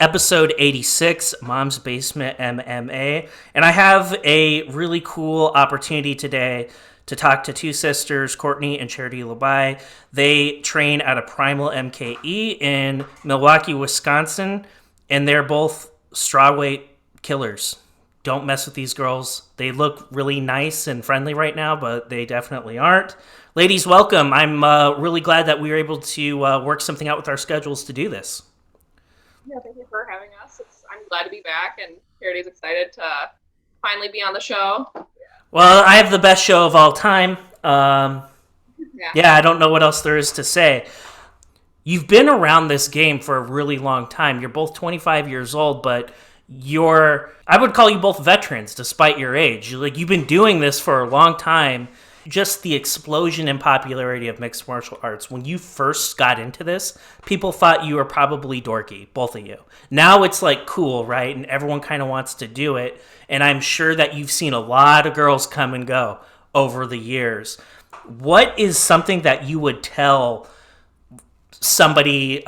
episode 86, Mom's Basement MMA. And I have a really cool opportunity today to talk to two sisters, Courtney and LaBuy. They train at a Primal MKE in Milwaukee, Wisconsin, and they're both strawweight killers. Don't mess with these girls. They look really nice and friendly right now, but they definitely aren't. Ladies, welcome. I'm really glad that we were able to work something out with our schedules to do this. Yeah, thank you for having us. I'm glad to be back, and Charity's excited to finally be on the show. Well, I have the best show of all time. Yeah. Yeah, I don't know what else there is to say. You've been around this game for a really long time. You're both 25 years old, but I would call you both veterans despite your age. You've been doing this for a long time. Just the explosion in popularity of mixed martial arts. When you first got into this, people thought you were probably dorky, both of you. Now it's like cool, right? And everyone kind of wants to do it. And I'm sure that you've seen a lot of girls come and go over the years. What is something that you would tell somebody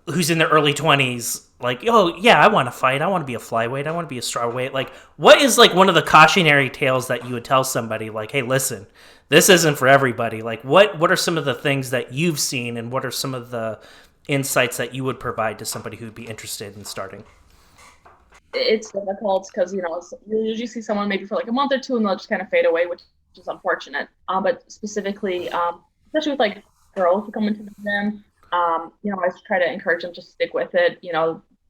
who's in their early 20s, like, oh, yeah, I want to fight. I want to be a flyweight. I want to be a strawweight. Like, what is, like, one of the cautionary tales that you would tell somebody, like, hey, listen, this isn't for everybody. Like, what are some of the things that you've seen, and what are some of the insights that you would provide to somebody who'd be interested in starting? It's difficult because, you usually see someone maybe for like a month or two and they'll just kind of fade away, which is unfortunate. But specifically, especially with like girls who come into the gym, I just try to encourage them to stick with it.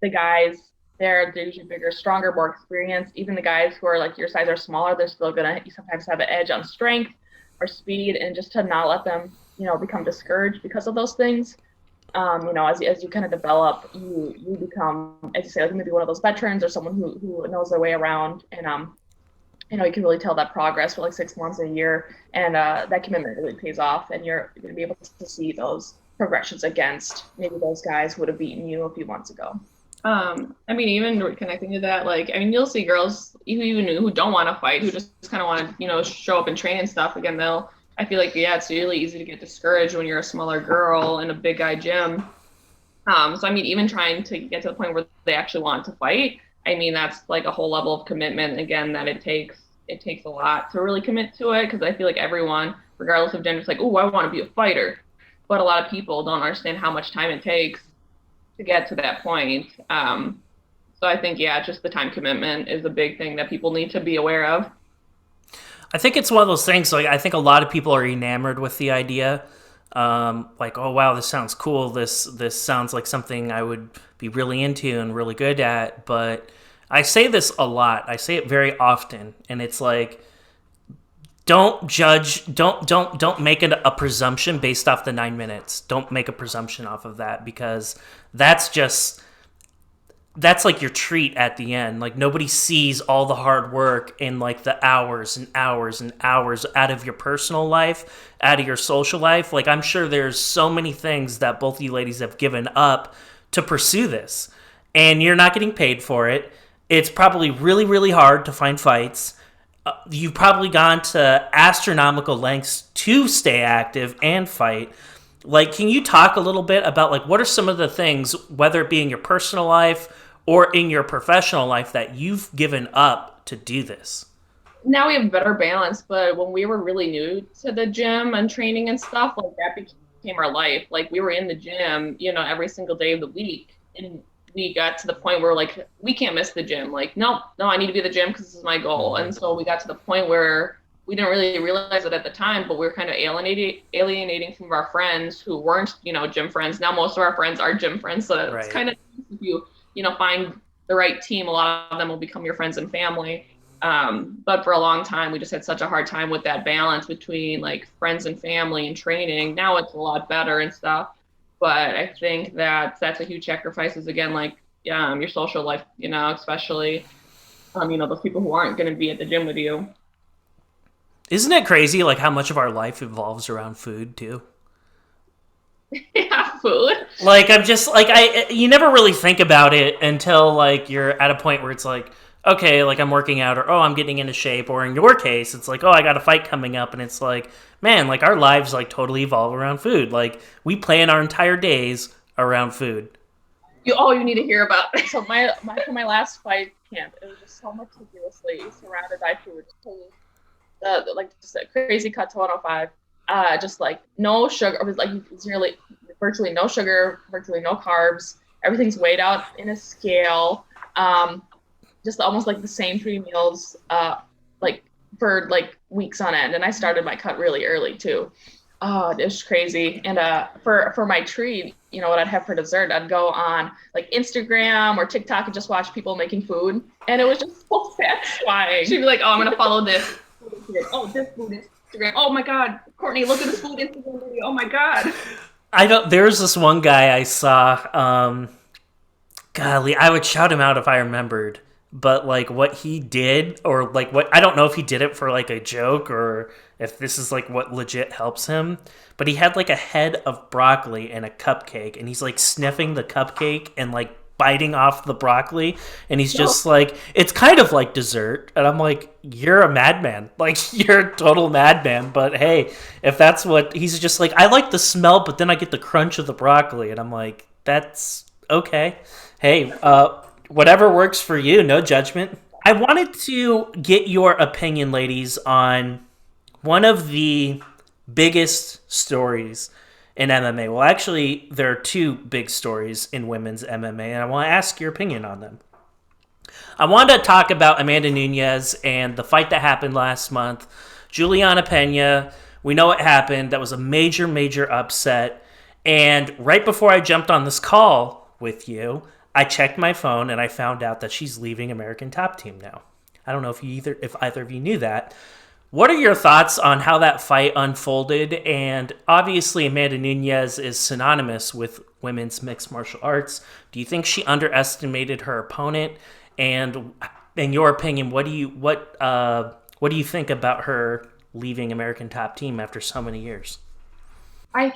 The guys, they're usually bigger, stronger, more experienced. Even the guys who are like your size or smaller, they're still going to sometimes have an edge on strength or speed, and just to not let them, become discouraged because of those things. As you kind of develop, you become, as you say, like maybe one of those veterans or someone who knows their way around. And, you can really tell that progress for like 6 months, a year, and that commitment really pays off, and you're going to be able to see those progressions against maybe those guys who would have beaten you a few months ago. Even connecting to that, you'll see girls even who don't want to fight, who just kind of want to, show up and train and stuff. Again, I feel like, yeah, it's really easy to get discouraged when you're a smaller girl in a big guy gym. Even trying to get to the point where they actually want to fight, that's like a whole level of commitment, again, that it takes a lot to really commit to it, because I feel like everyone, regardless of gender, is like, oh, I want to be a fighter. But a lot of people don't understand how much time it takes to get to that point. So I think, yeah, just the time commitment is a big thing that people need to be aware of. I think it's one of those things, like, I think a lot of people are enamored with the idea. Like, oh, wow, this sounds cool. This sounds like something I would be really into and really good at. But I say this a lot. I say it very often. And it's like, don't judge, don't make it a presumption based off the 9 minutes. Don't make a presumption off of that, because that's like your treat at the end. Like, nobody sees all the hard work and like the hours and hours and hours out of your personal life, out of your social life. Like, I'm sure there's so many things that both of you ladies have given up to pursue this, and you're not getting paid for it. It's probably really, really hard to find fights. You've probably gone to astronomical lengths to stay active and fight. Like, can you talk a little bit about, like, what are some of the things, whether it be in your personal life or in your professional life, that you've given up to do this? Now we have better balance, but when we were really new to the gym and training and stuff, like, that became our life. Like, we were in the gym, every single day of the week, and we got to the point where, like, we can't miss the gym. Like, no, I need to be at the gym because this is my goal. And so we got to the point where we didn't really realize it at the time, but we were kind of alienating some of our friends who weren't, gym friends. Now most of our friends are gym friends, so it's kind of, if you, find the right team, a lot of them will become your friends and family. But for a long time, we just had such a hard time with that balance between, like, friends and family and training. Now it's a lot better and stuff. But I think that's a huge sacrifice, is, again, like, your social life, especially, those people who aren't going to be at the gym with you. Isn't it crazy, like, how much of our life evolves around food too? Yeah, food. Like, I'm just like, you never really think about it until, like, you're at a point where it's like, okay, like, I'm working out, or, oh, I'm getting into shape, or in your case, it's like, oh, I got a fight coming up, and it's like, man, like, our lives, like, totally evolve around food. Like, we plan our entire days around food. You need to hear about it. So for my last fight camp, it was just so meticulously surrounded by food. Like just a crazy cut to 105. Just like no sugar. It was like really virtually no sugar, virtually no carbs. Everything's weighed out in a scale. Just almost like the same 3 meals. Like for like weeks on end. And I started my cut really early too. Oh, it was crazy. And for my treat, what I'd have for dessert, I'd go on like Instagram or TikTok and just watch people making food. And it was just so satisfying. She'd be like, oh, I'm gonna follow this. Oh, this food Instagram. Oh my God, Courtney, look at this food Instagram video. Oh my God. There's this one guy I saw, golly, I would shout him out if I remembered. But like what he did, or like what, I don't know if he did it for like a joke or if this is like what legit helps him. But he had like a head of broccoli and a cupcake, and he's like sniffing the cupcake and like biting off the broccoli, and he's just like, it's kind of like dessert. And I'm like, you're a madman. Like, you're a total madman. But hey, if that's what he's just like, I like the smell, but then I get the crunch of the broccoli, and I'm like, that's okay. Hey, whatever works for you, no judgment. I wanted to get your opinion, ladies, on one of the biggest stories in MMA. Well, actually, there are two big stories in women's MMA, and I want to ask your opinion on them. I wanted to talk about Amanda Nunes and the fight that happened last month. Juliana Pena, we know what happened. That was a major, major upset. And right before I jumped on this call with you, I checked my phone and I found out that she's leaving American Top Team now. I don't know if either of you knew that. What are your thoughts on how that fight unfolded? And obviously, Amanda Nunes is synonymous with women's mixed martial arts. Do you think she underestimated her opponent? And in your opinion, what do you think about her leaving American Top Team after so many years? I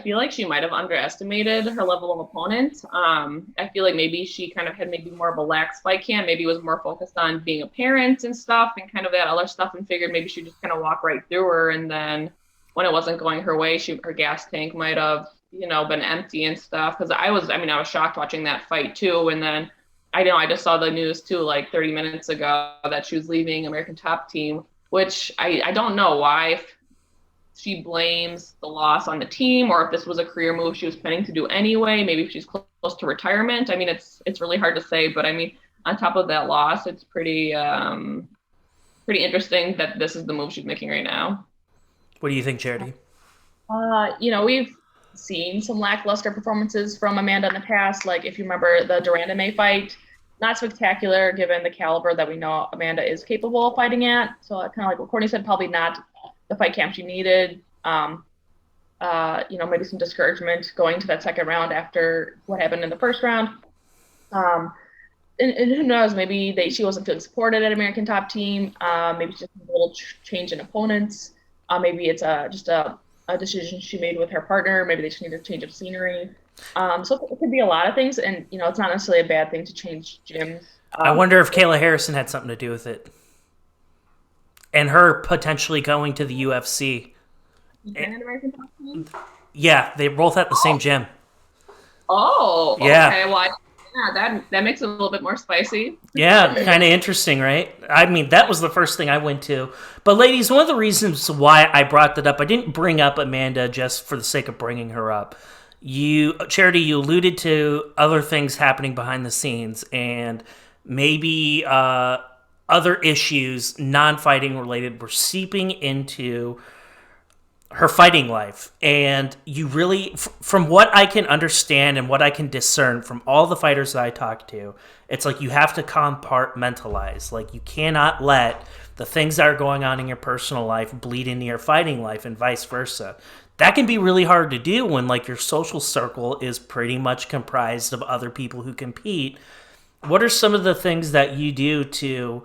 feel like she might have underestimated her level of opponent. I feel like maybe she kind of had maybe more of a lax fight camp, maybe was more focused on being a parent and stuff and kind of that other stuff, and figured maybe she'd just kind of walk right through her. And then when it wasn't going her way, her gas tank might have, been empty and stuff. Cause I was shocked watching that fight too. And then I just saw the news too, like 30 minutes ago, that she was leaving American Top Team, which I don't know why she blames the loss on the team, or if this was a career move she was planning to do anyway. Maybe if she's close to retirement. I mean, it's really hard to say, but I mean, on top of that loss, it's pretty interesting that this is the move she's making right now. What do you think, Charity? We've seen some lackluster performances from Amanda in the past. Like if you remember the Durandame fight, not spectacular given the caliber that we know Amanda is capable of fighting at. So kind of like what Courtney said, probably not the fight camp she needed. Maybe some discouragement going to that second round after what happened in the first round. And who knows, maybe she wasn't feeling supported at American Top Team. Maybe it's just a little change in opponents. Maybe it's just a decision she made with her partner. Maybe they just need a change of scenery. So it could be a lot of things, and it's not necessarily a bad thing to change gyms. I wonder if Kayla Harrison had something to do with it, and her potentially going to the UFC. And American Top Team? Yeah, they both at the same gym. Oh, yeah. Okay. Well, that makes it a little bit more spicy. Yeah, kind of interesting, right? I mean, that was the first thing I went to. But ladies, one of the reasons why I brought that up, I didn't bring up Amanda just for the sake of bringing her up. Charity, you alluded to other things happening behind the scenes, and maybe other issues, non-fighting related, were seeping into her fighting life. And you really, from what I can understand and what I can discern from all the fighters that I talk to, it's like you have to compartmentalize. Like you cannot let the things that are going on in your personal life bleed into your fighting life and vice versa. That can be really hard to do when like your social circle is pretty much comprised of other people who compete. What are some of the things that you do to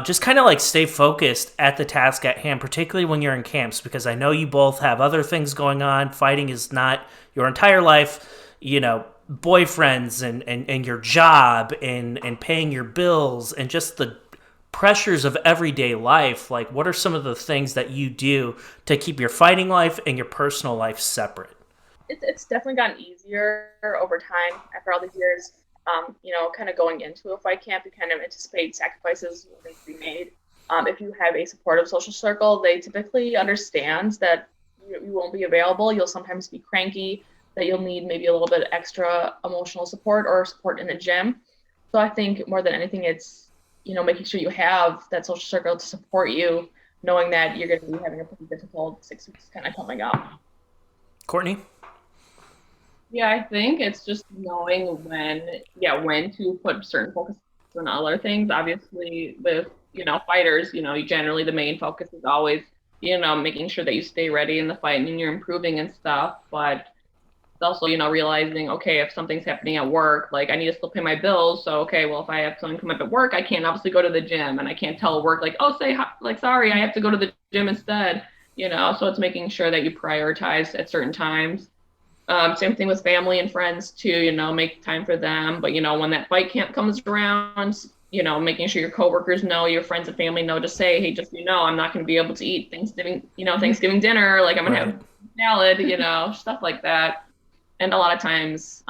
just kind of like stay focused at the task at hand, particularly when you're in camps? Because I know you both have other things going on. Fighting is not your entire life, boyfriends and your job and paying your bills and just the pressures of everyday life. Like, what are some of the things that you do to keep your fighting life and your personal life separate? it's definitely gotten easier over time after all these years. Kind of going into a fight camp, you kind of anticipate sacrifices will need to be made. If you have a supportive social circle, they typically understand that you won't be available. You'll sometimes be cranky, that you'll need maybe a little bit extra emotional support or support in the gym. So I think more than anything, it's, making sure you have that social circle to support you, knowing that you're going to be having a pretty difficult 6 weeks kind of coming up. Courtney? Yeah, I think it's just knowing when to put certain focus on other things. Obviously, with fighters, generally the main focus is always making sure that you stay ready in the fight and you're improving and stuff. But it's also realizing, okay, if something's happening at work, like I need to still pay my bills. So okay, well if I have something come up at work, I can't obviously go to the gym, and I can't tell work like, oh, sorry, I have to go to the gym instead. So it's making sure that you prioritize at certain times. Same thing with family and friends too, make time for them. But, when that fight camp comes around, making sure your coworkers know, your friends and family know to say, hey, just, I'm not going to be able to eat Thanksgiving dinner. Like I'm going to have salad, stuff like that. And a lot of times,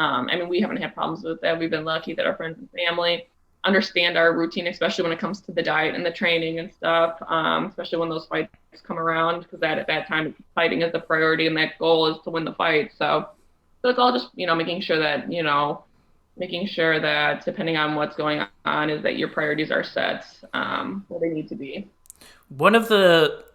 we haven't had problems with that. We've been lucky that our friends and family understand our routine, especially when it comes to the diet and the training and stuff, especially when those fights come around, because at that time fighting is the priority and that goal is to win the fight. So it's all just making sure that depending on what's going on is that your priorities are set where they need to be. One of the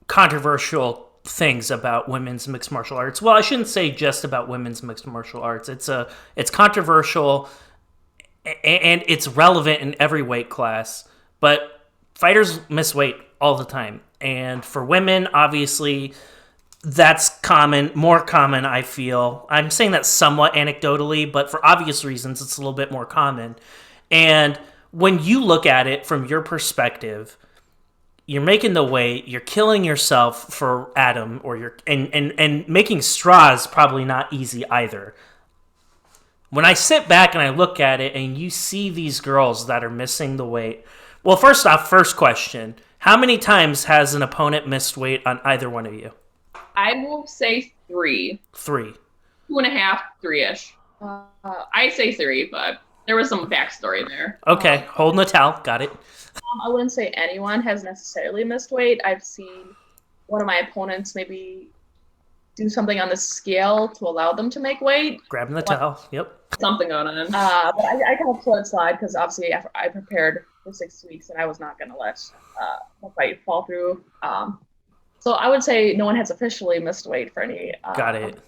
controversial things about women's mixed martial arts, well, I shouldn't say just about women's mixed martial arts, it's controversial and it's relevant in every weight class, but fighters miss weight all the time. And for women, obviously, that's more common, I feel. I'm saying that somewhat anecdotally, but for obvious reasons, it's a little bit more common. And when you look at it from your perspective, you're making the weight, you're killing yourself for Adam, and making straws probably not easy either. When I sit back and I look at it and you see these girls that are missing the weight, well, first off, first question, how many times has an opponent missed weight on either one of you? I will say 3. 3. 2.5, 3-ish. I say 3, but there was some backstory there. Okay, holding the towel, got it. I wouldn't say anyone has necessarily missed weight. I've seen one of my opponents maybe do something on the scale to allow them to make weight. Grabbing the towel, yep. Something going on. But I kind of let it slide because obviously I prepared for 6 weeks and I was not going to let the fight fall through. So I would say no one has officially missed weight for any. Got it.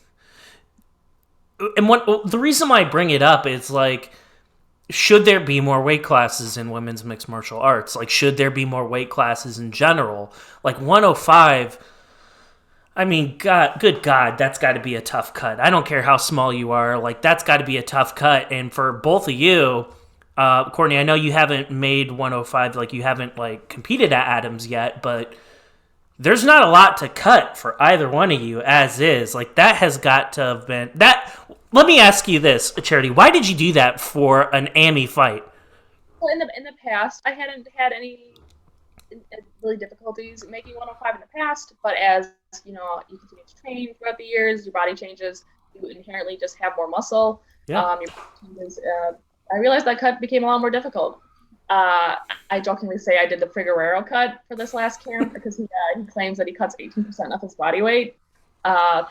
And the reason why I bring it up is like, should there be more weight classes in women's mixed martial arts? Like, should there be more weight classes in general? Like 105. I mean, good God, that's got to be a tough cut. I don't care how small you are. Like, that's got to be a tough cut. And for both of you, Courtney, I know you haven't made 105, like you haven't like competed at Adams yet, but there's not a lot to cut for either one of you as is. Like, that has got to have been that. Let me ask you this, Charity. Why did you do that for an AMI fight? Well, in the past, I hadn't had any really difficulties making 105 in the past, but as you continue to train throughout the years, your body changes, you inherently just have more muscle. Yeah. Your body changes, I realized that cut became a lot more difficult. I jokingly say I did the Figueroa cut for this last camp because he claims that he cuts 18% of his body weight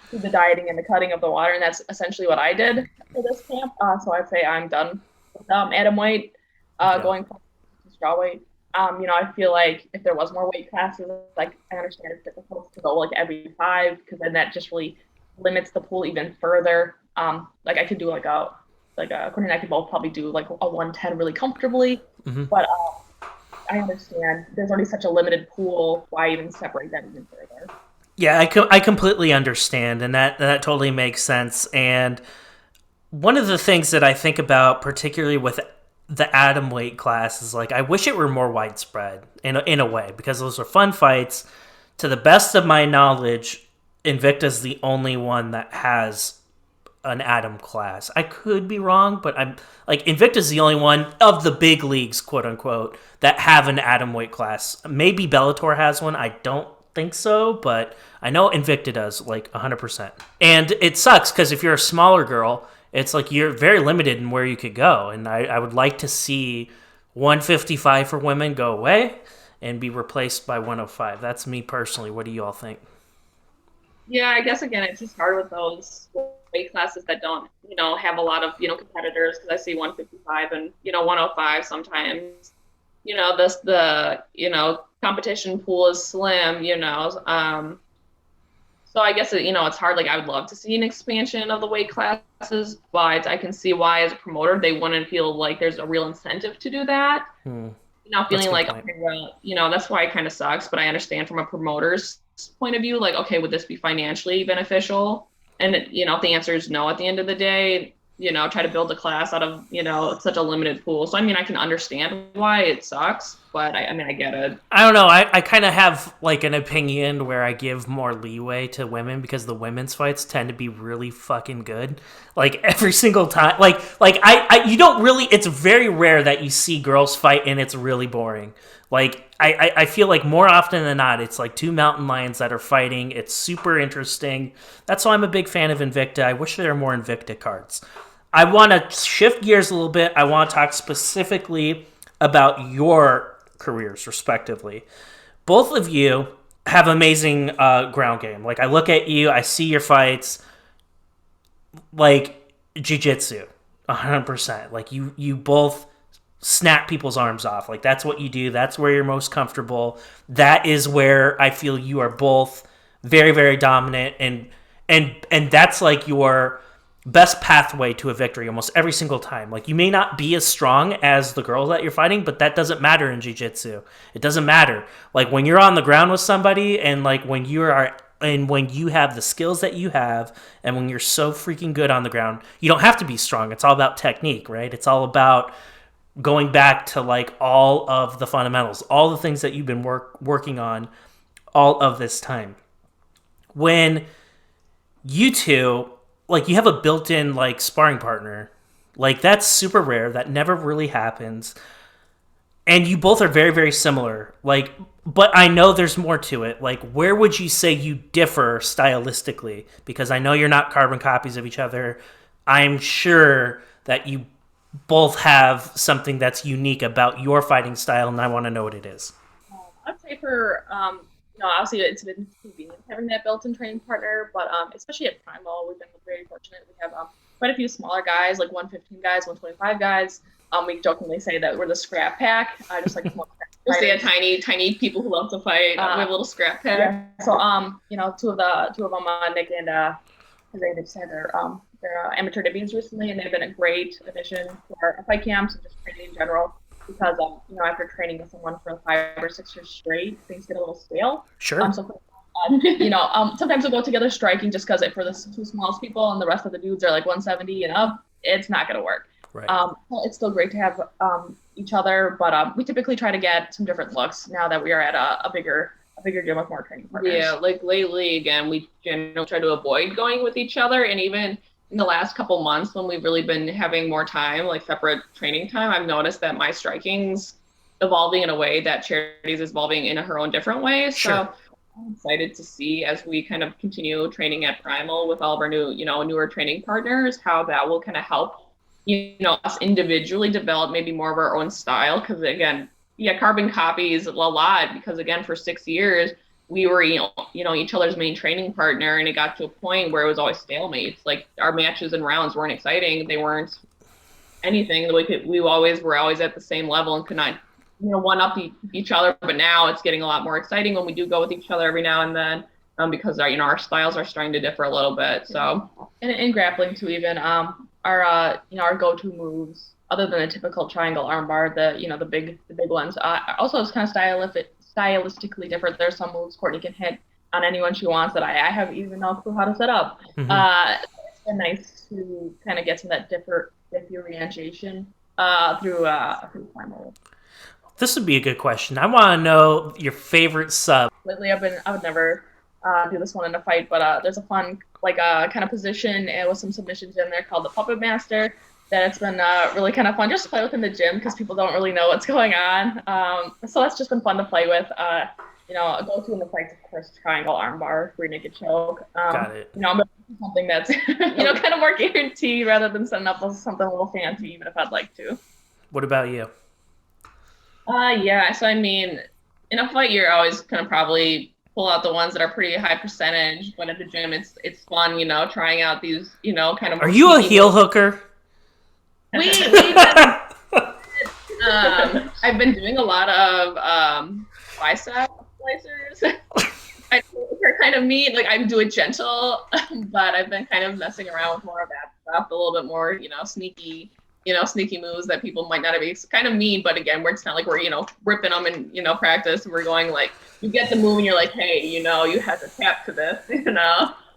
through the dieting and the cutting of the water, and that's essentially what I did for this camp. So I'd say I'm done with atom weight, going to straw weight. I feel like if there was more weight classes, like I understand it's difficult to go like every 5 because then that just really limits the pool even further. Like I could do Courtney and I could both probably do like a 110 really comfortably, but I understand there's already such a limited pool. Why even separate that even further? Yeah, I completely understand, and that totally makes sense. And one of the things that I think about, particularly with the atom weight class, is like I wish it were more widespread in a way, because those are fun fights. To the best of my knowledge, Invicta's the only one that has an atom class. I could be wrong, but I'm like Invicta's the only one of the big leagues, quote unquote, that have an atom weight class. Maybe Bellator has one. I don't think so, but I know Invicta does, like 100%. And it sucks because if you're a smaller girl, it's like you're very limited in where you could go. And I would like to see 155 for women go away and be replaced by 105. That's me personally. What do you all think? Yeah, I guess again, it's just hard with those weight classes that don't, have a lot of, competitors, because I see 155 and, 105 sometimes. The competition pool is slim, so I guess it's hard. Like, I would love to see an expansion of the weight classes, but I can see why as a promoter they wouldn't feel like there's a real incentive to do that. Feeling like, okay, well, that's why it kind of sucks, but I understand from a promoter's point of view, like, okay, would this be financially beneficial? And if the answer is no at the end of the day, try to build a class out of, such a limited pool. So, I can understand why it sucks, but I get it. I don't know. I kind of have like an opinion where I give more leeway to women because the women's fights tend to be really fucking good. Like every single time, you don't really, it's very rare that you see girls fight and it's really boring. Like, I feel like more often than not, it's like two mountain lions that are fighting. It's super interesting. That's why I'm a big fan of Invicta. I wish there were more Invicta cards. I want to shift gears a little bit. I want to talk specifically about your careers, respectively. Both of you have amazing ground game. Like, I look at you, I see your fights, like, jiu-jitsu, 100%. Like, you both snap people's arms off. Like, that's what you do. That's where you're most comfortable. That is where I feel you are both very, very dominant, and that's like your best pathway to a victory almost every single time. Like, you may not be as strong as the girls that you're fighting, but that doesn't matter in jiu-jitsu. It doesn't matter. Like, when you're on the ground with somebody, and like when you have the skills that you have, and when you're so freaking good on the ground, you don't have to be strong. It's all about technique, right? It's all about going back to like all of the fundamentals, all the things that you've been working on all of this time. When you two, like, you have a built-in like sparring partner, like, that's super rare. That never really happens. And you both are very, very similar. Like, but I know there's more to it. Like, where would you say you differ stylistically? Because I know you're not carbon copies of each other. I'm sure that you both have something that's unique about your fighting style, and I want to know what it is. I'd say for, obviously it's been convenient having that built-in training partner, but especially at Primal, we've been very fortunate. We have quite a few smaller guys, like 115 guys, 125 guys. We jokingly say that we're the scrap pack, just like small Just say tiny people who love to fight. We have a little scrap pack. Yeah. So, two of them, Nick and they just had their amateur debuts recently, and they've been a great addition to our fight camps and just training in general. Because after training with someone for 5 or 6 years straight, things get a little stale. Sure. Sometimes we'll go together striking just because for the two smallest people and the rest of the dudes are like 170 and up. It's not going to work. Right. It's still great to have each other, but we typically try to get some different looks now that we are at a bigger gym with more training partners. Yeah, like lately, again, we generally try to avoid going with each other, and even in the last couple months when we've really been having more time, like separate training time, I've noticed that my striking's evolving in a way that Charity's is evolving in her own different ways. Sure. So I'm excited to see as we kind of continue training at Primal with all of our newer training partners, how that will kind of help, us individually develop maybe more of our own style. Because again, carbon copies a lot, because again, for 6 years, we were, each other's main training partner, and it got to a point where it was always stalemates. Like, our matches and rounds weren't exciting. They weren't anything. We were always at the same level and could not, one up each other. But now it's getting a lot more exciting when we do go with each other every now and then, because our styles are starting to differ a little bit. So, and in grappling too, even our go-to moves, other than a typical triangle armbar, the big ones, also it's kind of stylistically different. There's some moves Courtney can hit on anyone she wants that I have even no clue how to set up. Mm-hmm. It's been nice to kind of get some of that differentiation through Primal. This would be a good question. I want to know your favorite sub. Lately, I would never do this one in a fight, but there's a fun kind of position and with some submissions in there called the Puppet Master. That it's been really kind of fun just to play with in the gym because people don't really know what's going on. So that's just been fun to play with. a go-to in the fights, of course, triangle armbar, rear naked choke. Got it. I'm going to do something that's, kind of more guaranteed rather than setting up something a little fancy, even if I'd like to. What about you? Yeah. So I mean, in a fight, you're always gonna probably pull out the ones that are pretty high percentage. But at the gym, it's fun, trying out these, kind of. Are you a heel hooker? I've been doing a lot of bicep slicers. They're kind of mean. Like I do it gentle, but I've been kind of messing around with more of that stuff, a little bit more, sneaky moves that people might not have. It's kind of mean, but again, it's not like we're, ripping them in, practice. We're going like, you get the move and you're like, hey, you have to tap to this,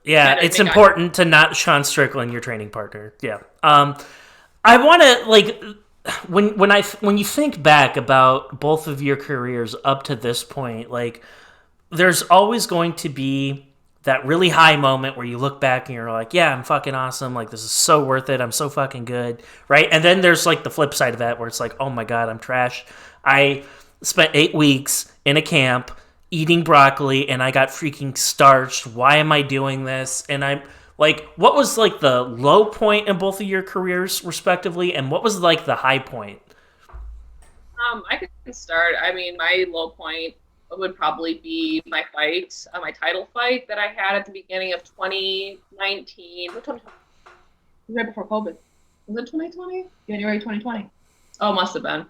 Yeah, it's important to not Sean Strickland your training partner. Yeah. I want to, like, when you think back about both of your careers up to this point, like, there's always going to be that really high moment where you look back and you're like, yeah, I'm fucking awesome. Like, this is so worth it. I'm so fucking good. Right. And then there's like the flip side of that where it's like, oh my God, I'm trash. I spent 8 weeks in a camp eating broccoli and I got freaking starched. Why am I doing this? And I'm like, what was like the low point in both of your careers respectively? And what was like the high point? I can start. I mean, my low point would probably be my fight, my title fight that I had at the beginning of 2019. Right before COVID. Was it 2020? January 2020. Oh, must have been.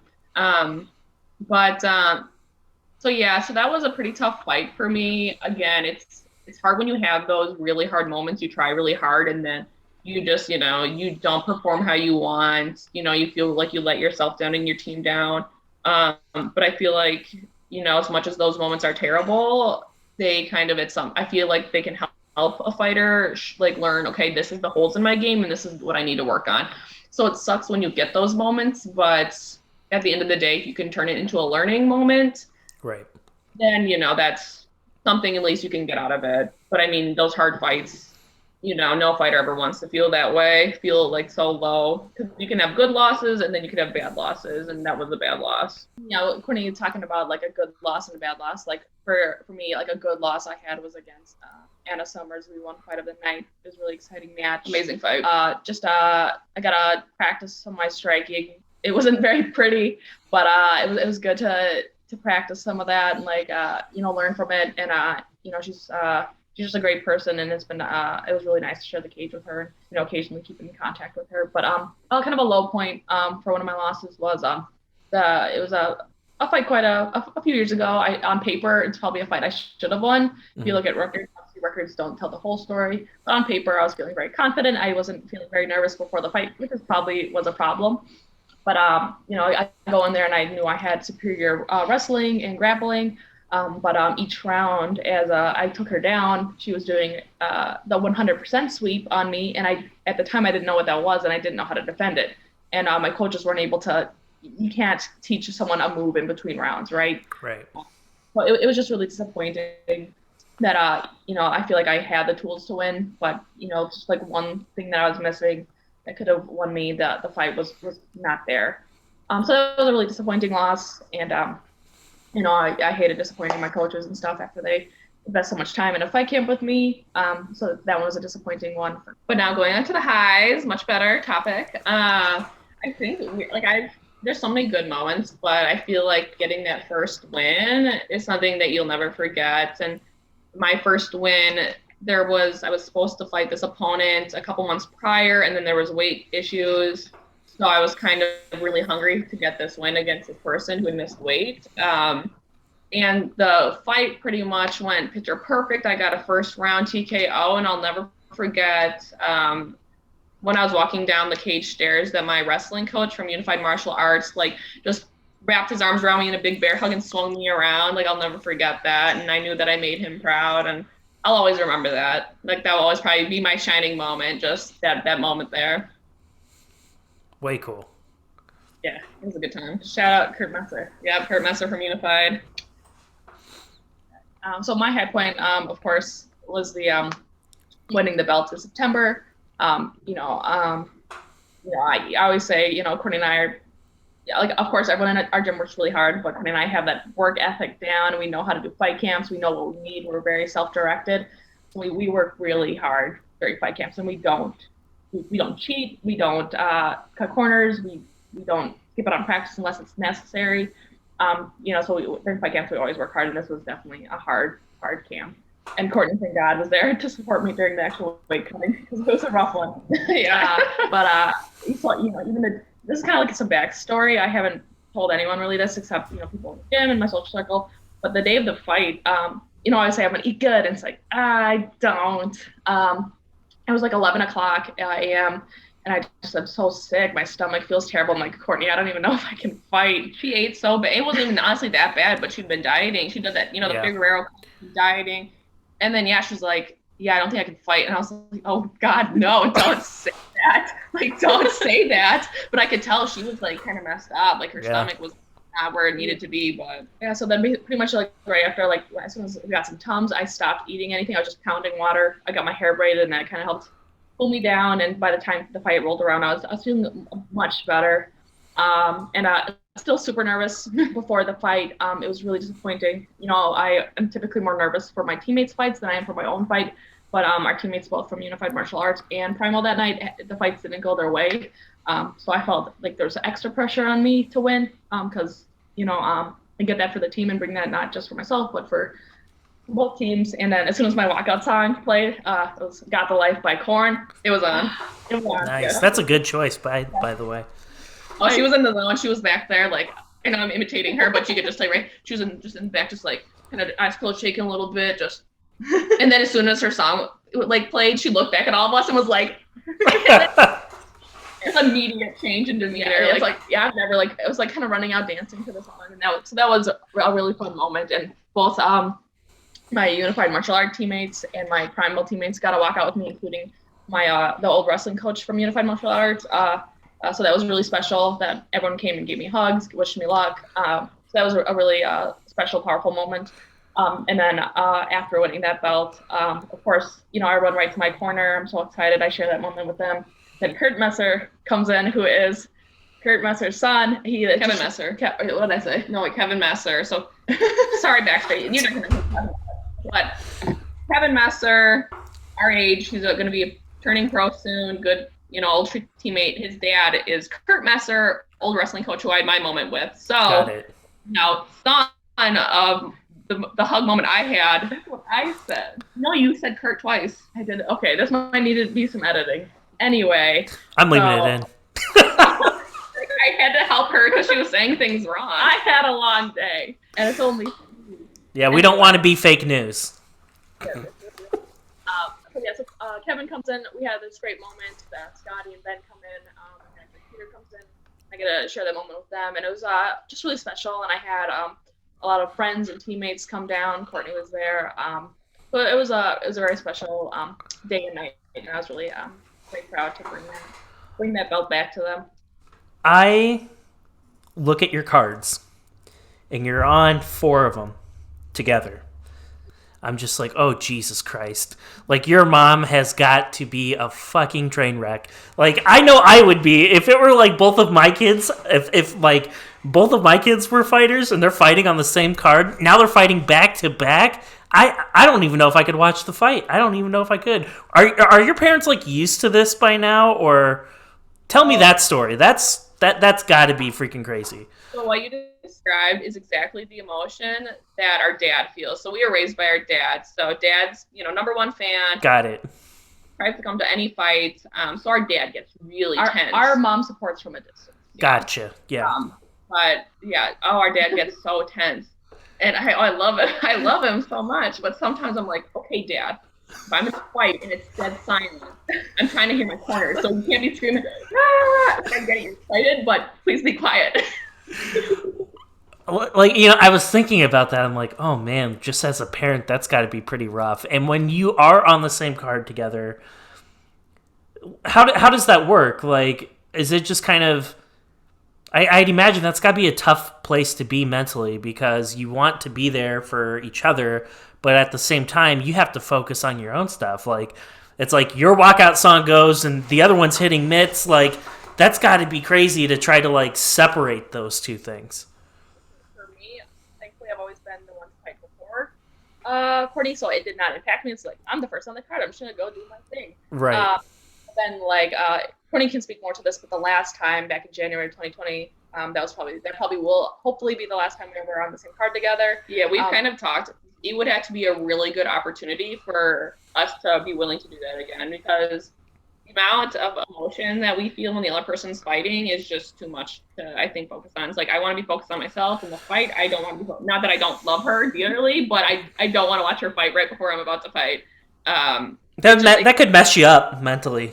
So that was a pretty tough fight for me. Again, it's hard when you have those really hard moments. You try really hard and then you just, you don't perform how you want. You feel like you let yourself down and your team down. But I feel like, as much as those moments are terrible, they kind of, I feel like they can help a fighter like learn, okay, this is the holes in my game and this is what I need to work on. So it sucks when you get those moments, but at the end of the day, if you can turn it into a learning moment, right, then, that's something at least you can get out of it. But I mean, those hard fights, no fighter ever wants to feel that way, feel like so low. Because you can have good losses and then you can have bad losses, and that was a bad loss. Courtney, talking about like a good loss and a bad loss. Like for me, like a good loss I had was against Anna Summers. We won Fight of the Night. It was a really exciting match. Amazing fight. I got to practice on my striking. It wasn't very pretty, but it was good to practice some of that and like learn from it. And she's just a great person, and it's been it was really nice to share the cage with her. Occasionally keeping in contact with her. But kind of a low point for one of my losses was it was a fight quite a few years ago. On paper, it's probably a fight I should have won. Mm-hmm. If you look at records, obviously records don't tell the whole story. But on paper, I was feeling very confident. I wasn't feeling very nervous before the fight, which probably was a problem. But I go in there and I knew I had superior wrestling and grappling. But each round, as I took her down, she was doing the 100% sweep on me, and at the time I didn't know what that was, and I didn't know how to defend it. And my coaches weren't able to. You can't teach someone a move in between rounds, right? Right. Well, it was just really disappointing that I feel like I had the tools to win, but just like one thing that I was missing that could have won me, the fight was not there. So that was a really disappointing loss, and I hated disappointing my coaches and stuff after they invest so much time in a fight camp with me. So that one was a disappointing one. But now going on to the highs, much better topic. I think there's so many good moments, but I feel like getting that first win is something that you'll never forget. And my first win, I was supposed to fight this opponent a couple months prior, and then there was weight issues. So I was kind of really hungry to get this win against this person who had missed weight. And the fight pretty much went picture perfect. I got a first round TKO, and I'll never forget when I was walking down the cage stairs that my wrestling coach from Unified Martial Arts, like, just wrapped his arms around me in a big bear hug and swung me around. Like, I'll never forget that. And I knew that I made him proud, and I'll always remember that. Like, that will always probably be my shining moment, just that moment there. Way cool. Yeah, it was a good time. Shout out Kurt Messer. Yeah, Kurt Messer from Unified. So my high point, of course, was the winning the belt in September. I always say, Courtney and I yeah, like of course everyone in our gym works really hard, but Courtney and I have that work ethic down. We know how to do fight camps. We know what we need. We're very self-directed. We work really hard during fight camps, and we don't cheat. We don't cut corners. We don't skip it on practice unless it's necessary. So during fight camps we always work hard, and this was definitely a hard camp. And Courtney, thank God, was there to support me during the actual weight cutting because it was a rough one. Yeah. But this is kind of like some backstory. I haven't told anyone really this except people in the gym and my social circle. But the day of the fight, I say I'm gonna eat good, and it's like I don't. It was like 11 o'clock a.m. and I'm so sick. My stomach feels terrible. I'm like, Courtney, I don't even know if I can fight. She ate so bad. It wasn't even honestly that bad, but she'd been dieting. She did that, the Figueroa dieting. And then, she's like, I don't think I can fight. And I was like, oh, God, no, don't say that. Like, don't say that. But I could tell she was, like, kind of messed up. Like, her stomach was not where it needed to be. But, so then pretty much, like, right after, like, as soon as we got some Tums, I stopped eating anything. I was just pounding water. I got my hair braided, and that kind of helped pull me down. And by the time the fight rolled around, I was feeling much better. Still super nervous before the fight. It was really disappointing. I am typically more nervous for my teammates' fights than I am for my own fight. But our teammates, both from Unified Martial Arts and Primal that night, the fights didn't go their way. So I felt like there was extra pressure on me to win because, I get that for the team and bring that not just for myself, but for both teams. And then as soon as my walkout song played, it was Got the Life by Korn. It was on. Nice. Yeah. That's a good choice, by the way. Oh, she was in the zone. She was back there, like, I'm imitating her, but you could just say, right, she was in the back, just like, kind of eyes closed, shaking a little bit, just. And then as soon as her song, like, played, she looked back at all of us and was like, it's immediate change in demeanor. Yeah, I've never, like, it was like kind of running out dancing to the song. And that was a really fun moment. And both my Unified Martial Art teammates and my Primal teammates got to walk out with me, including my the old wrestling coach from Unified Martial Arts. So that was really special that everyone came and gave me hugs, wished me luck. So that was a really special, powerful moment. And then after winning that belt, of course, I run right to my corner. I'm so excited. I share that moment with them. Then Kurt Messer comes in, who is Kurt Messer's son. Kevin Messer. What did I say? No, Kevin Messer. So, sorry, backstage. You're not going to know. But Kevin Messer, our age, he's going to be turning pro soon. Good. Old teammate. His dad is Kurt Messer, old wrestling coach who I had my moment with. So, Got it. Son of the hug moment I had. That's what I said. No, you said Kurt twice. I did. Okay, this might need to be some editing. Anyway. I'm leaving it in. I had to help her because she was saying things wrong. I had a long day. And it's only... Yeah, we don't want to be fake news. Kevin comes in. We had this great moment that Scotty and Ben come in. And Peter comes in. I get to share that moment with them, and it was just really special. And I had a lot of friends and teammates come down. Courtney was there. So it was a very special day and night, and I was really quite proud to bring that belt back to them. I look at your cards, and you're on 4 of them together. I'm just like, oh, Jesus Christ. Like, your mom has got to be a fucking train wreck. Like, I know I would be. If it were, like, both of my kids, if like, both of my kids were fighters and they're fighting on the same card, now they're fighting back to back, I don't even know if I could watch the fight. I don't even know if I could. Are your parents, like, used to this by now? Or tell me that story. That's got to be freaking crazy. So what you described is exactly the emotion that our dad feels. So we were raised by our dad. So dad's, number one fan. Got it. Tries to come to any fight. So our dad gets really tense. Our mom supports from a distance. Gotcha. Yeah. But yeah, our dad gets so tense. And I love it. I love him so much. But sometimes I'm like, okay, Dad, if I'm in a fight and it's dead silent, I'm trying to hear my corner. So you can't be screaming, ah! I'm getting excited, but please be quiet. Like, I was thinking about that. I'm like, oh man, just as a parent, that's got to be pretty rough. And when you are on the same card together, how does that work? Like, is it just kind of... I'd imagine that's got to be a tough place to be mentally because you want to be there for each other, but at the same time, you have to focus on your own stuff. Like, it's like your walkout song goes and the other one's hitting mitts. Like, That's got to be crazy to try to like separate those two things. For me, thankfully, I've always been the one to fight before Courtney, so it did not impact me. It's like, I'm the first on the card. I'm just going to go do my thing. Right. Then, like, Courtney can speak more to this, but the last time, back in January 2020, that probably will hopefully be the last time we were on the same card together. Yeah, we've kind of talked. It would have to be a really good opportunity for us to be willing to do that again, because the amount of emotion that we feel when the other person's fighting is just too much to, I think, focus on. It's like, I want to be focused on myself in the fight. I don't want to be, not that I don't love her dearly, but I don't want to watch her fight right before I'm about to fight. That could mess you up mentally.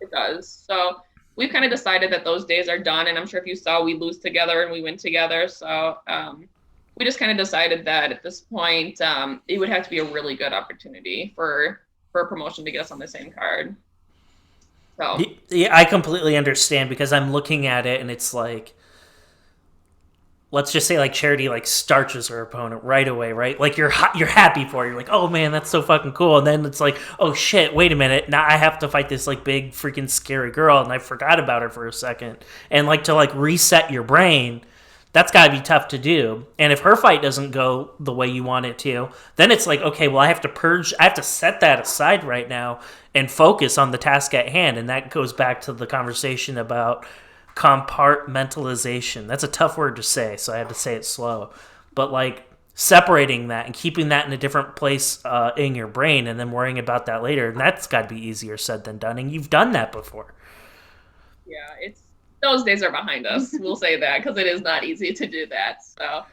It does. So we've kind of decided that those days are done, and I'm sure if you saw, we lose together and we win together. So we just kind of decided that at this point, it would have to be a really good opportunity for a promotion to get us on the same card. So yeah, I completely understand, because I'm looking at it and it's like, let's just say like Charity like starches her opponent right away, right? Like you're happy for her. You're like, oh man, that's so fucking cool. And then it's like, oh shit, wait a minute, now I have to fight this like big freaking scary girl, and I forgot about her for a second. And like to like reset your brain, that's got to be tough to do. And if her fight doesn't go the way you want it to, then it's like, okay, well, I have to set that aside right now and focus on the task at hand. And that goes back to the conversation about compartmentalization. That's a tough word to say, so I had to say it slow. But like separating that and keeping that in a different place in your brain, and then worrying about that later, and that's got to be easier said than done. And you've done that before. Yeah, those days are behind us. We'll say that, because it is not easy to do that. So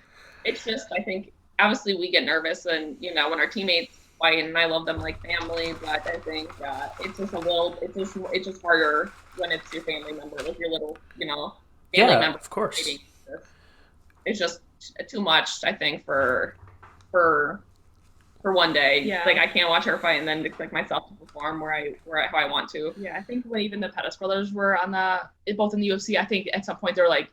it's just, I think, obviously we get nervous, and when our teammates fight, and I love them like family, but I think it's just it's just harder when it's your family member, like your little, family member. Of course. Fighting. It's just too much, I think, for one day. Yeah. Like, I can't watch her fight and then expect myself to perform how I want to. Yeah, I think when even the Pettis brothers were both in the UFC, I think at some point they were like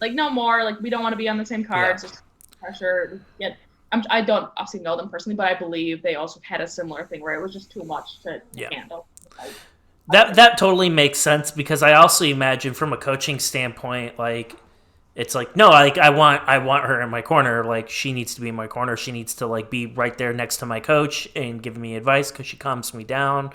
no more, like we don't want to be on the same cards. Just pressure. Yeah, I don't obviously know them personally, but I believe they also had a similar thing where it was just too much to handle. That totally makes sense, because I also imagine from a coaching standpoint, like it's like, no, like I want her in my corner. Like she needs to be in my corner. She needs to like be right there next to my coach and give me advice, because she calms me down,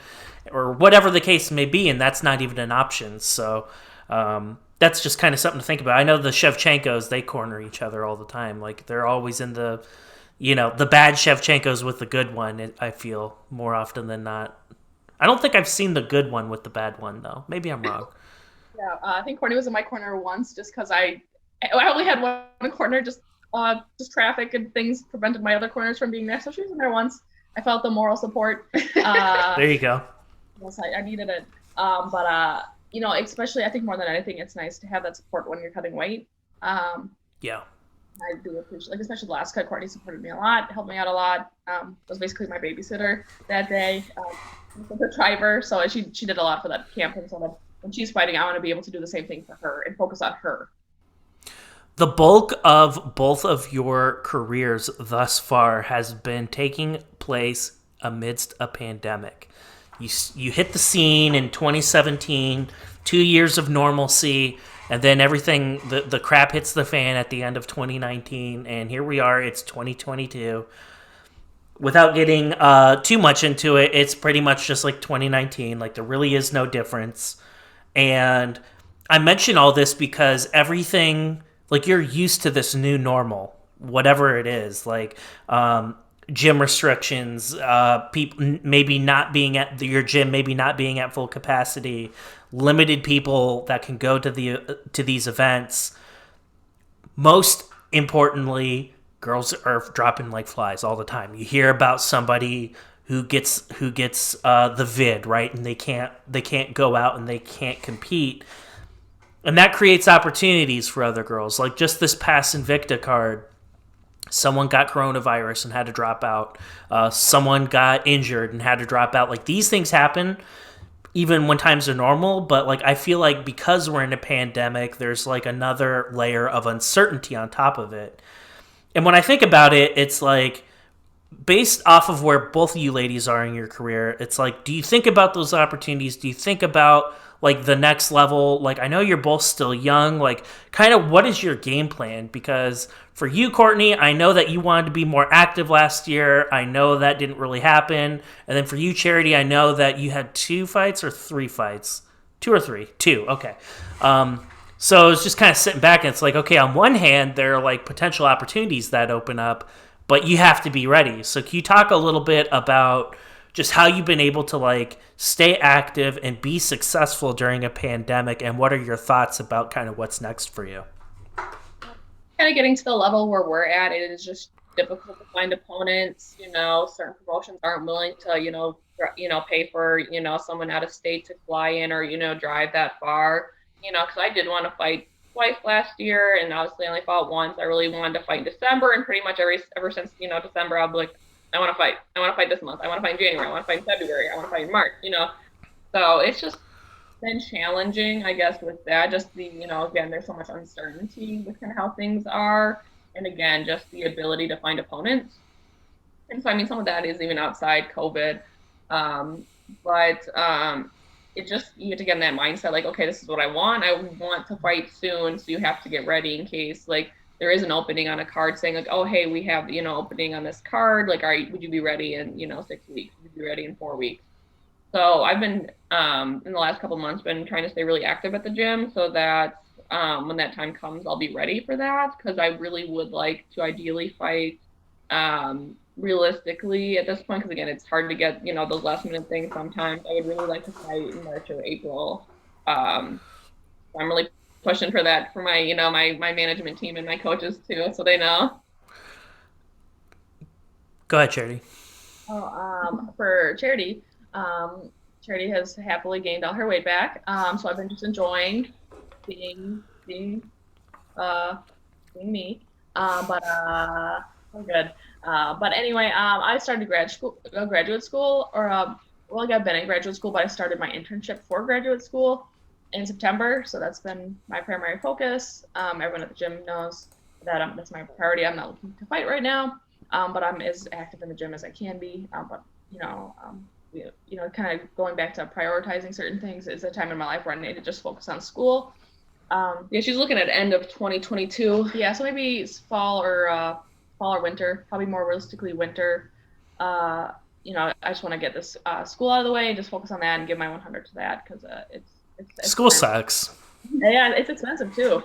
or whatever the case may be. And that's not even an option. So that's just kind of something to think about. I know the Shevchenkos, they corner each other all the time. Like they're always in the bad Shevchenkos with the good one. I feel more often than not. I don't think I've seen the good one with the bad one though. Maybe I'm wrong. Yeah, I think Courtney was in my corner once, just because I only had one corner, just traffic and things prevented my other corners from being there. So she was in there once. I felt the moral support. There you go. Yes, I needed it. But especially I think more than anything, it's nice to have that support when you're cutting weight. Yeah. I do appreciate, like, especially the last cut, Courtney supported me a lot, helped me out a lot. Was basically my babysitter that day. The driver, so she did a lot for that camp, and so that when she's fighting, I want to be able to do the same thing for her and focus on her. The bulk of both of your careers thus far has been taking place amidst a pandemic. You hit the scene in 2017, 2 years of normalcy, and then everything, the crap hits the fan at the end of 2019, and here we are, it's 2022. Without getting too much into it, it's pretty much just like 2019. Like, there really is no difference. And I mention all this because everything, like, you're used to this new normal, whatever it is. Like, gym restrictions, people maybe not being at your gym, maybe not being at full capacity, limited people that can go to these events. Most importantly, girls are dropping like flies all the time. You hear about somebody who gets the vid, right, and they can't go out and they can't compete, and that creates opportunities for other girls. Like just this past Invicta card, someone got coronavirus and had to drop out. Someone got injured and had to drop out. Like, these things happen even when times are normal, but like I feel like because we're in a pandemic, there's like another layer of uncertainty on top of it. And when I think about it, it's like, based off of where both of you ladies are in your career, it's like, do you think about those opportunities? Do you think about like the next level? Like, I know you're both still young. Like, kind of what is your game plan? Because for you, Courtney, I know that you wanted to be more active last year. I know that didn't really happen. And then for you, Charity, I know that you had 2 fights or 3 fights. 2 or 3? 2. Okay. So it's just kind of sitting back, and it's like, okay, on one hand, there are like potential opportunities that open up, but you have to be ready. So can you talk a little bit about just how you've been able to like stay active and be successful during a pandemic, and what are your thoughts about kind of what's next for you? Kind of getting to the level where we're at, it is just difficult to find opponents. Certain promotions aren't willing to, pay for, someone out of state to fly in or, drive that far. Because I did want to fight twice last year, and obviously I only fought once. I really wanted to fight in December, and pretty much ever since, December, I'll be like, I want to fight. I want to fight this month. I want to fight in January. I want to fight in February. I want to fight in March, So it's just been challenging, I guess, with that. Just the, again, there's so much uncertainty with kind of how things are. And again, just the ability to find opponents. And so, I mean, some of that is even outside COVID. But it just, you have to get in that mindset, like, okay, this is what I want. I want to fight soon. So you have to get ready in case, like, there is an opening on a card saying, like, oh, hey, we have, opening on this card. Like, would you be ready in, 6 weeks? Would you be ready in 4 weeks? So I've been, in the last couple of months, been trying to stay really active at the gym so that when that time comes, I'll be ready for that. Because I really would like to ideally fight realistically at this point. Because, again, it's hard to get, those last minute things sometimes. I would really like to fight in March or April. I'm really pushing for that for my, my management team and my coaches too, so they know. Go ahead, Charity. For Charity, Charity has happily gained all her weight back. So I've been just enjoying being me. But we're good. But anyway, I started graduate school, or I've been in graduate school, but I started my internship for graduate school in September. So that's been my primary focus. Everyone at the gym knows that that's my priority. I'm not looking to fight right now, but I'm as active in the gym as I can be. But kind of going back to prioritizing certain things is a time in my life where I need to just focus on school. Yeah, she's looking at end of 2022. Yeah, so maybe fall or winter, probably more realistically winter. I just want to get this school out of the way and just focus on that and give my 100 to that, because it's school sucks. Yeah, it's expensive too.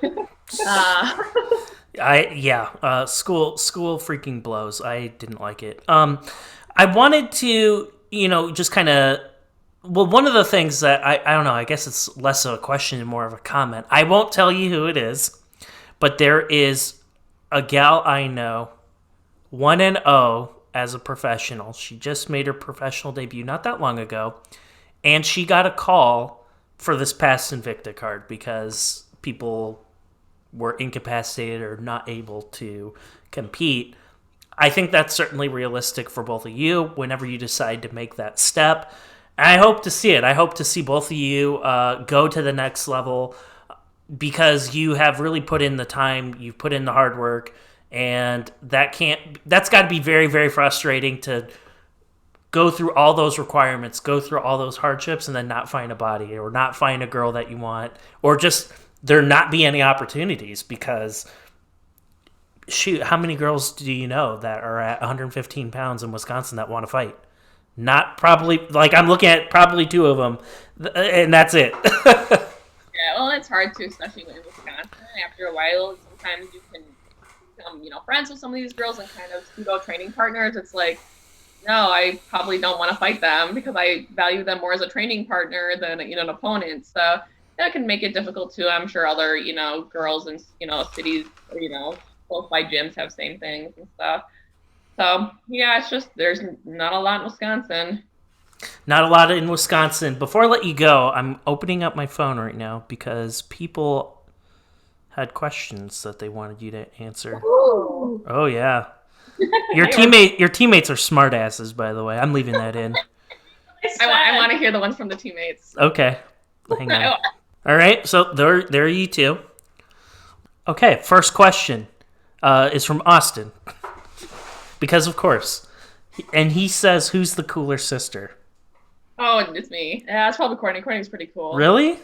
School freaking blows. I didn't like it. I wanted to, just kind of, well, one of the things that I don't know, I guess it's less of a question and more of a comment. I won't tell you who it is, but there is a gal I know, 1-0 as a professional. She just made her professional debut not that long ago, and she got a call for this past Invicta card because people were incapacitated or not able to compete. I think that's certainly realistic for both of you whenever you decide to make that step. And I hope to see it. I hope to see both of you go to the next level, because you have really put in the time, you've put in the hard work, and that's got to be very, very frustrating to go through all those requirements, go through all those hardships, and then not find a body or not find a girl that you want, or just there not be any opportunities. Because shoot, how many girls do you know that are at 115 pounds in Wisconsin that want to fight? Not probably, like, I'm looking at probably 2 of them, and that's it. Yeah, well, it's hard to, especially in Wisconsin. After a while, sometimes you can become, friends with some of these girls and kind of pseudo training partners. It's like, no, I probably don't want to fight them because I value them more as a training partner than, an opponent. So that can make it difficult too. I'm sure other, girls in, cities, or, close by gyms have same things and stuff. So yeah, it's just, there's not a lot in Wisconsin. Not a lot in Wisconsin. Before I let you go, I'm opening up my phone right now because people had questions that they wanted you to answer. Ooh. Oh yeah. Your teammates are smartasses, by the way. I'm leaving that in. I want to hear the ones from the teammates. Okay. Hang on. All right, so there are you two. Okay, first question is from Austin. Because of course. And he says, who's the cooler sister? Oh, it's me. Yeah, it's probably Courtney. Courtney's pretty cool. Really?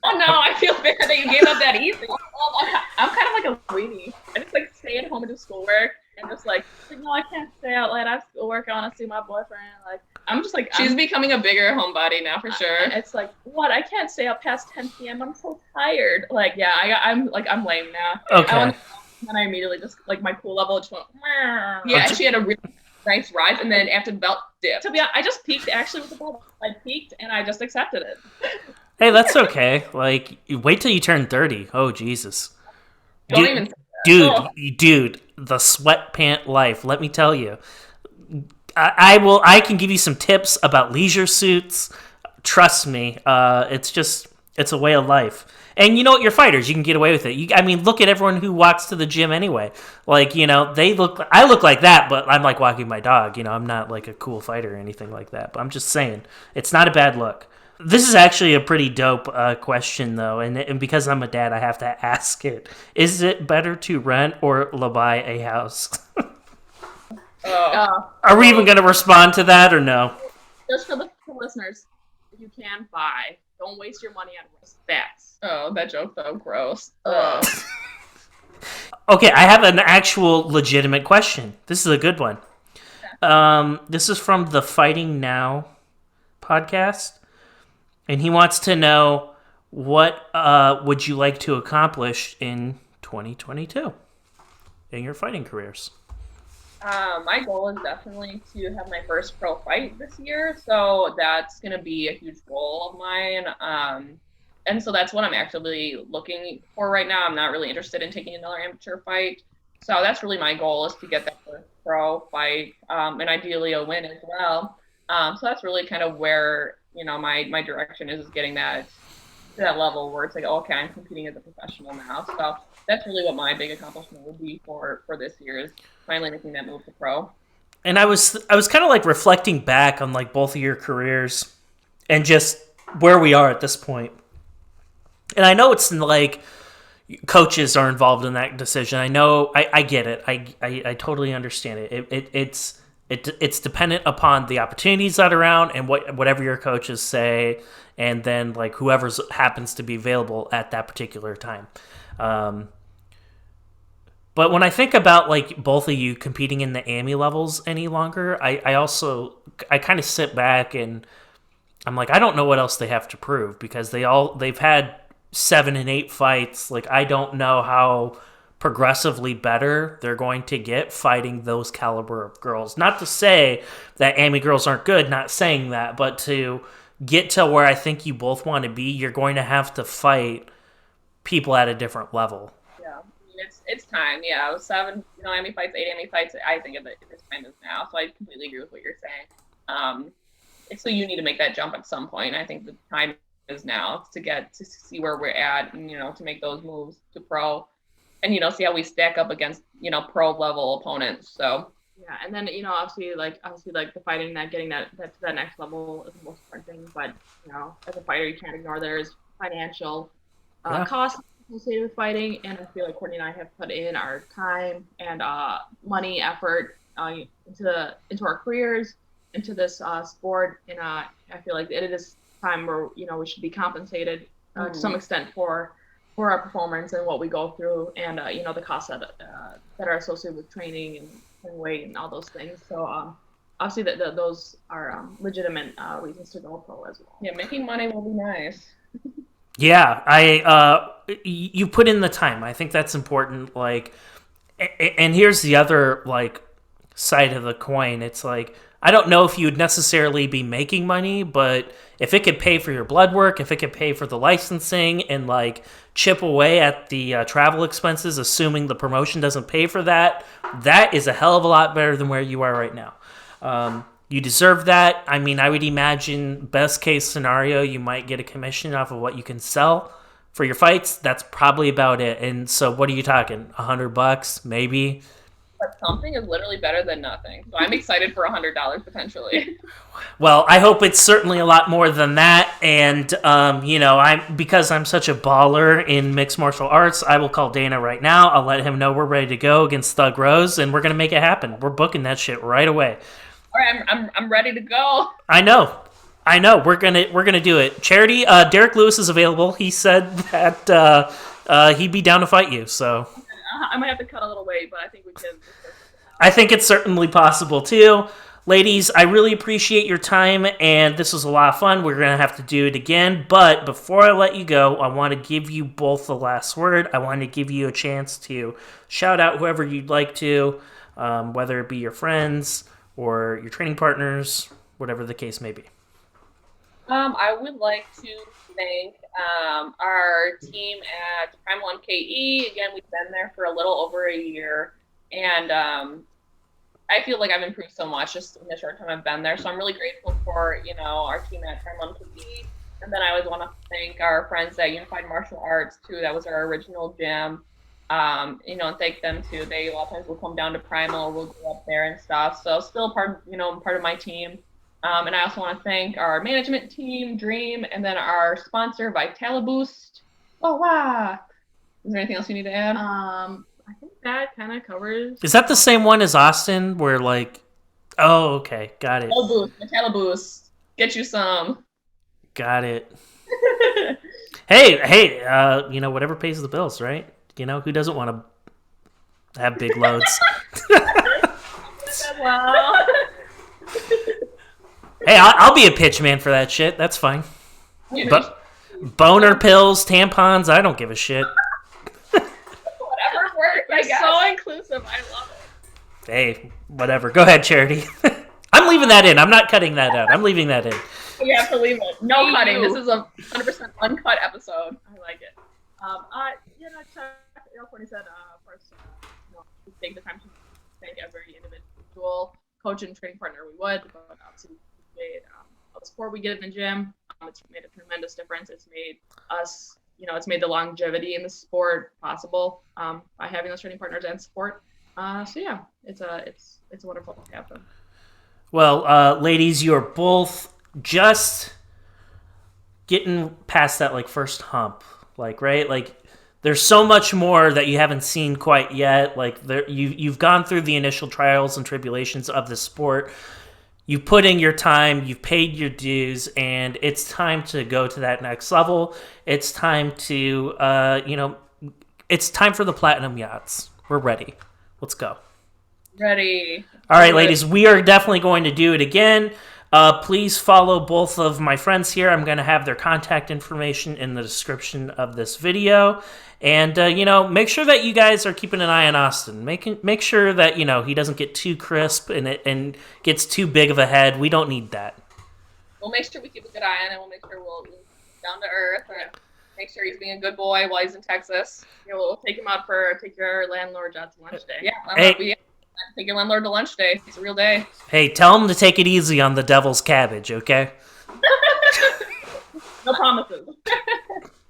Oh no, I feel bad that you gave up that easy. I'm kind of like a weenie. I just like stay at home and do schoolwork, and just like no, I can't stay out late. I have schoolwork. I want to see my boyfriend. Like I'm just like she's becoming a bigger homebody now for sure. It's like what? I can't stay up past 10 p.m. I'm so tired. Like yeah, I'm lame now. Okay. And I immediately just like my cool level just went. Yeah, and she had a really nice rise, and then after the belt dip. To be honest, I just peaked actually with the belt. I peaked and I just accepted it. Hey, that's okay. Like, wait till you turn 30. Oh, Jesus. Don't even say that. Dude, the sweatpant life. Let me tell you. I can give you some tips about leisure suits. Trust me. It's a way of life. And you know what? You're fighters. You can get away with it. I mean, look at everyone who walks to the gym anyway. Like, you know, I look like that, but I'm like walking my dog. You know, I'm not like a cool fighter or anything like that. But I'm just saying, it's not a bad look. This is actually a pretty dope question, though, and because I'm a dad, I have to ask it. Is it better to rent or LaBuy a house? Are we even going to respond to that or no? Just for the listeners, if you can buy, don't waste your money on stats. Oh, that joke though, gross. Okay, I have an actual legitimate question. This is a good one. This is from the Fighting Now podcast. And he wants to know, what would you like to accomplish in 2022 in your fighting careers? My goal is definitely to have my first pro fight this year. So that's going to be a huge goal of mine. And so that's what I'm actually looking for right now. I'm not really interested in taking another amateur fight. So that's really my goal, is to get that first pro fight, and ideally a win as well. So that's really kind of where, you know, my direction is getting that to that level where it's like, okay, I'm competing as a professional now. So that's really what my big accomplishment would be for this year, is finally making that move to pro. And I was kind of like reflecting back on like both of your careers and just where we are at this point. And I know it's like coaches are involved in that decision. I know, I get it. I totally understand it. It's dependent upon the opportunities that are around and whatever your coaches say, and then like whoever happens to be available at that particular time. But when I think about like both of you competing in the AMI levels any longer, I kind of sit back and I'm like, I don't know what else they have to prove, because they've had 7 and 8 fights. Like, I don't know how progressively better they're going to get fighting those caliber of girls. Not to say that AMI girls aren't good, not saying that, but to get to where I think you both want to be, you're going to have to fight people at a different level. Yeah, I mean, it's time. Yeah, 7, AMI fights, 8 AMI fights. I think of it as time is now. So I completely agree with what you're saying. So you need to make that jump at some point. I think the time is now to see where we're at, and to make those moves to pro, and see how we stack up against pro level opponents. So yeah, and then obviously like the fighting, that getting that to that next level is the most important thing. But as a fighter, you can't ignore there's financial costs associated with fighting, and I feel like Courtney and I have put in our time and money, effort into our careers, into this sport, and I feel like it is time where we should be compensated to some extent for our performance and what we go through, and the costs that are associated with training and weight and all those things. So obviously those are legitimate reasons to go pro as well. Yeah, making money will be nice. Yeah, you put in the time. I think that's important. Like, and here's the other like side of the coin. It's like, I don't know if you'd necessarily be making money, but if it could pay for your blood work, if it could pay for the licensing and like chip away at the travel expenses, assuming the promotion doesn't pay for that, that is a hell of a lot better than where you are right now. You deserve that. I mean, I would imagine best case scenario, you might get a commission off of what you can sell for your fights. That's probably about it. And so what are you talking? $100 maybe? But something is literally better than nothing. So I'm excited for $100 potentially. Well, I hope it's certainly a lot more than that. And, because I'm such a baller in mixed martial arts, I will call Dana right now. I'll let him know we're ready to go against Thug Rose, and we're going to make it happen. We're booking that shit right away. All right, I'm ready to go. I know. I know we're gonna do it. Charity, Derek Lewis is available. He said that he'd be down to fight you. So I might have to cut a little weight, but I think we can. I think it's certainly possible too. Ladies, I really appreciate your time, and this was a lot of fun. We're going to have to do it again, but before I let you go, I want to give you both the last word. I want to give you a chance to shout out whoever you'd like to, whether it be your friends or your training partners, whatever the case may be. I would like to thank our team at Primal MKE. Again, we've been there for a little over a year, and I feel like I've improved so much just in the short time I've been there. So I'm really grateful for, our team at Primal MKE. And then I always want to thank our friends at Unified Martial Arts too. That was our original gym. And thank them too. They a lot of times will come down to Primal, we'll go up there and stuff. So still part of my team. And I also want to thank our management team, Dream, and then our sponsor, VitaliBoost. Oh wow! Is there anything else you need to add? I think that kind of covers. Is that the same one as Austin? Where oh, okay, got it. VitaliBoost, get you some. Got it. hey, whatever pays the bills, right? Who doesn't want to have big loads? Well. Hey, I'll be a pitch man for that shit. That's fine. But boner pills, tampons, I don't give a shit. Whatever works. You're so inclusive. I love it. Hey, whatever. Go ahead, Charity. I'm leaving that in. I'm not cutting that out. I'm leaving that in. You have to leave it. No cutting. This is a 100% uncut episode. I like it. Courtney said, first, take the time to thank every individual coach and training partner we would, but obviously made the support we get in the gym. It's made a tremendous difference. It's made us, it's made the longevity in the sport possible by having those training partners and support. It's a wonderful to have them. Well, ladies, you're both just getting past that first hump, right? There's so much more that you haven't seen quite yet. You've gone through the initial trials and tribulations of the sport. You've put in your time, you've paid your dues, and it's time to go to that next level. It's time to, it's time for the platinum yachts. We're ready. Let's go. Ready. All right, ladies, we are definitely going to do it again. Please follow both of my friends here. I'm going to have their contact information in the description of this video. And, make sure that you guys are keeping an eye on Austin. Make sure that, he doesn't get too crisp and gets too big of a head. We don't need that. We'll make sure we keep a good eye on it. We'll make sure we'll down to earth and make sure he's being a good boy while he's in Texas. We'll take him out take your landlord out to lunch day. Yeah, take your landlord to lunch day. It's a real day. Hey, tell him to take it easy on the devil's cabbage, okay? No promises.